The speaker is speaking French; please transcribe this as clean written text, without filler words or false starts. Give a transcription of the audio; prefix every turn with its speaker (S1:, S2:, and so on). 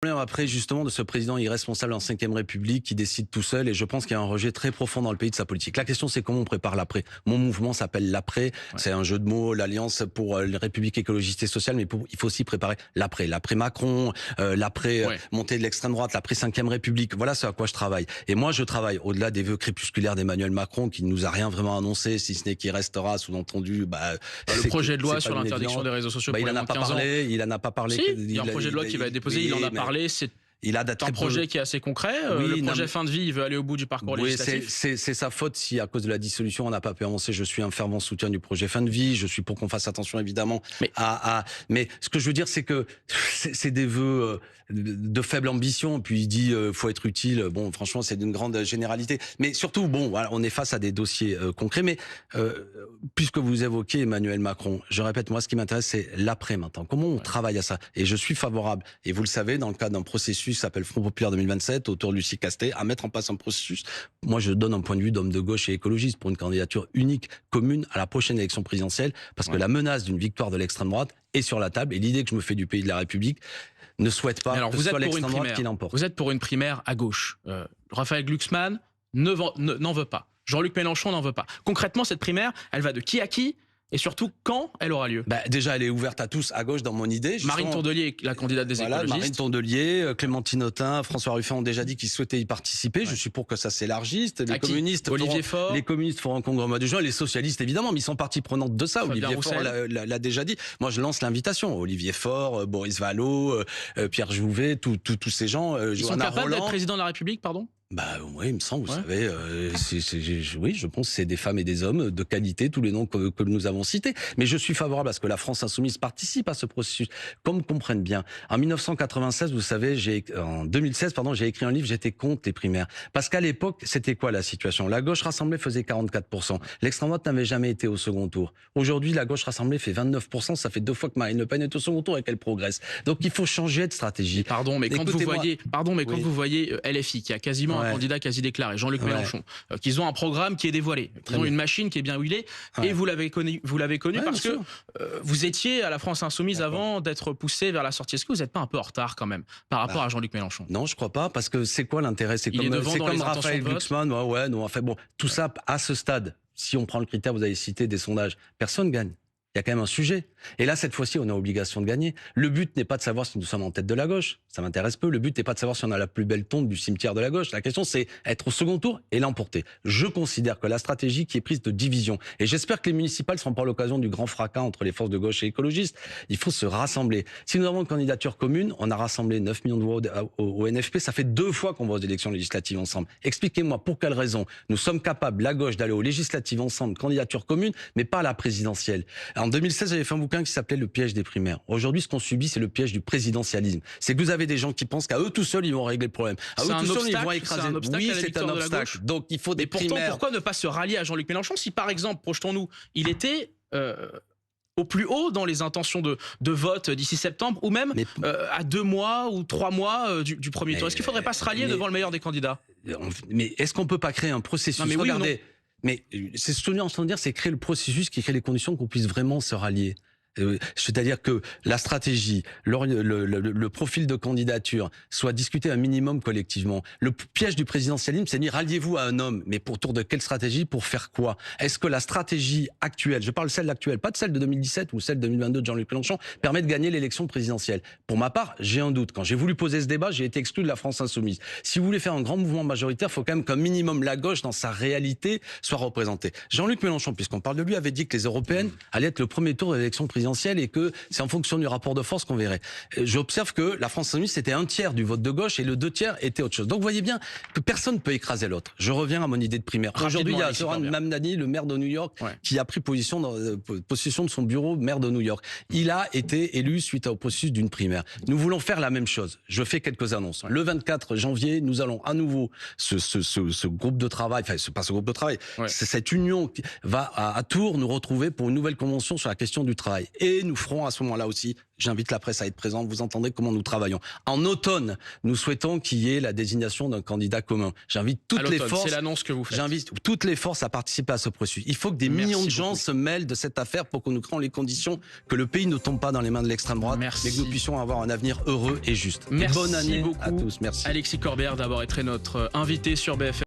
S1: Après, justement, de ce président irresponsable en 5e République qui décide tout seul, et je pense qu'il y a un rejet très profond dans le pays de sa politique. La question, c'est comment on prépare l'après. Mon mouvement s'appelle l'après.
S2: Ouais.
S1: C'est un jeu de mots, l'Alliance pour les Républiques écologistes et sociales, mais il faut aussi préparer l'après. L'après Macron, l'après
S2: Ouais.
S1: montée de l'extrême droite, l'après 5e République. Voilà ce à quoi je travaille. Et moi, je travaille au-delà des vœux crépusculaires d'Emmanuel Macron, qui ne nous a rien vraiment annoncé, si ce n'est qu'il restera, sous-entendu,
S2: Le projet de loi sur l'interdiction des réseaux sociaux pour
S1: il
S2: les
S1: en
S2: moins
S1: a
S2: de
S1: pas
S2: 15 ans.
S1: parlé, il en a pas parlé.
S2: Si, il y a un projet de loi qui va être déposé, il en a parlé, c'est
S1: Il a
S2: un projet qui est assez concret. Le projet fin de vie, il veut aller au bout du parcours législatif.
S1: C'est sa faute si, à cause de la dissolution, on n'a pas pu avancer. Je suis un fervent soutien du projet fin de vie. Je suis pour qu'on fasse attention, évidemment. Mais ce que je veux dire, c'est que c'est des vœux de faible ambition. Puis il dit, faut être utile. Bon, franchement, c'est d'une grande généralité. Mais surtout, bon, voilà, on est face à des dossiers concrets. Mais puisque vous évoquez Emmanuel Macron, je répète, moi, ce qui m'intéresse, c'est l'après maintenant. Comment on travaille à ça? Et je suis favorable. Et vous le savez, dans le cadre d'un processus qui s'appelle Front Populaire 2027, autour de Lucie Castet, à mettre en place un processus. Moi, je donne un point de vue d'homme de gauche et écologiste pour une candidature unique, commune, à la prochaine élection présidentielle, parce que la menace d'une victoire de l'extrême droite est sur la table, et l'idée que je me fais du pays de la République ne souhaite pas que ce soit l'extrême droite qui l'emporte.
S2: Vous êtes pour une primaire à gauche. Raphaël Glucksmann n'en veut pas. Jean-Luc Mélenchon n'en veut pas. Concrètement, cette primaire, elle va de qui à qui? Et surtout, quand elle aura lieu?
S1: Déjà, elle est ouverte à tous, à gauche, dans mon idée.
S2: Marine Tondelier, la candidate des écologistes.
S1: Marine Tondelier, Clémentine Autain, François Ruffin ont déjà dit qu'ils souhaitaient y participer. Je suis pour que ça s'élargisse. Les communistes,
S2: Olivier Faure.
S1: Les communistes feront un conglomérat de gens. Les socialistes, évidemment, mais ils sont partie prenante de ça.
S2: Fabien
S1: Olivier Faure l'a déjà dit. Moi, je lance l'invitation. Olivier Faure, Boris Vallaud, Pierre Jouvet, tous ces gens.
S2: Ils sont capables d'être président de la République, pardon?
S1: Oui, il me semble, vous savez, oui, je pense que c'est des femmes et des hommes de qualité, tous les noms que nous avons cités. Mais je suis favorable à ce que la France insoumise participe à ce processus. Qu'on comprenne bien. En 1996, vous savez, en 2016, j'ai écrit un livre, j'étais contre les primaires. Parce qu'à l'époque, c'était quoi la situation? La gauche rassemblée faisait 44%. L'extrême droite n'avait jamais été au second tour. Aujourd'hui, la gauche rassemblée fait 29%. Ça fait 2 fois que Marine Le Pen est au second tour et qu'elle progresse. Donc, il faut changer de stratégie.
S2: Quand vous voyez LFI, qui a quasiment un candidat quasi déclaré, Jean-Luc Mélenchon, qu'ils ont un programme qui est dévoilé, qu'ils ont une machine qui est bien huilée, et vous l'avez connu parce que vous étiez à la France Insoumise avant d'être poussé vers la sortie. Est-ce que vous n'êtes pas un peu en retard quand même par rapport à Jean-Luc Mélenchon?
S1: Non, je crois pas, parce que c'est quoi l'intérêt? C'est comme Raphaël Glucksmann. Tout ça, à ce stade, si on prend le critère, vous avez cité des sondages, personne gagne. Il y a quand même un sujet. Et là, cette fois-ci, on a obligation de gagner. Le but n'est pas de savoir si nous sommes en tête de la gauche. Ça m'intéresse peu. Le but n'est pas de savoir si on a la plus belle tombe du cimetière de la gauche. La question, c'est être au second tour et l'emporter. Je considère que la stratégie qui est prise de division, et j'espère que les municipales ne seront pas l'occasion du grand fracas entre les forces de gauche et écologistes, il faut se rassembler. Si nous avons une candidature commune, on a rassemblé 9 millions de voix au NFP, ça fait 2 fois qu'on va aux élections législatives ensemble. Expliquez-moi pour quelle raison nous sommes capables, la gauche, d'aller aux législatives ensemble, candidature commune, mais pas à la présidentielle. En 2016, j'avais fait un bouquin qui s'appelait Le piège des primaires. Aujourd'hui, ce qu'on subit, c'est le piège du présidentialisme. C'est que vous avez des gens qui pensent qu'à eux tout seuls, ils vont régler le problème. À eux tout seuls, ils vont écraser.
S2: Oui, c'est un obstacle.
S1: Donc, il faut des primaires.
S2: Pourtant, pourquoi ne pas se rallier à Jean-Luc Mélenchon si, par exemple, projetons-nous, il était au plus haut dans les intentions de vote d'ici septembre, ou même à 2 mois ou 3 mois du premier tour? Est-ce qu'il ne faudrait pas se rallier devant le meilleur des candidats?
S1: Mais est-ce qu'on ne peut pas créer un processus? Regardez. Mais c'est ce que je suis en train de dire, c'est créer le processus qui crée les conditions qu'on puisse vraiment se rallier. C'est-à-dire que la stratégie, le profil de candidature soit discuté un minimum collectivement. Le piège du présidentialisme, c'est de dire ralliez-vous à un homme, mais autour de quelle stratégie, pour faire quoi? Est-ce que la stratégie actuelle, je parle celle actuelle, pas de celle de 2017 ou celle de 2022 de Jean-Luc Mélenchon, permet de gagner l'élection présidentielle? Pour ma part, j'ai un doute. Quand j'ai voulu poser ce débat, j'ai été exclu de la France Insoumise. Si vous voulez faire un grand mouvement majoritaire, il faut quand même qu'un minimum la gauche, dans sa réalité, soit représentée. Jean-Luc Mélenchon, puisqu'on parle de lui, avait dit que les européennes allaient être le premier tour de l'élection présidentielle et que c'est en fonction du rapport de force qu'on verrait. J'observe que la France Insoumise, c'était 1/3 du vote de gauche et le 2/3 était autre chose. Donc vous voyez bien que personne ne peut écraser l'autre. Je reviens à mon idée de primaire. Aujourd'hui, il y a Zoran Mamdani, le maire de New York, qui a pris possession de son bureau, maire de New York. Il a été élu suite au processus d'une primaire. Nous voulons faire la même chose. Je fais quelques annonces. Le 24 janvier, nous allons à nouveau ce groupe de travail, enfin c'est pas ce groupe de travail, c'est cette union qui va à Tours nous retrouver pour une nouvelle convention sur la question du travail. travail. Et nous ferons à ce moment-là aussi, j'invite la presse à être présente, vous entendrez comment nous travaillons. En automne, nous souhaitons qu'il y ait la désignation d'un candidat commun. J'invite toutes les forces.
S2: C'est l'annonce que vous faites.
S1: J'invite toutes les forces à participer à ce processus. Il faut que des millions de gens se mêlent de cette affaire pour que nous créons les conditions que le pays ne tombe pas dans les mains de l'extrême droite, mais que nous puissions avoir un avenir heureux et juste.
S2: Merci
S1: bonne année
S2: beaucoup
S1: à tous. Merci.
S2: Alexis Corbière d'avoir été notre invité sur BFM.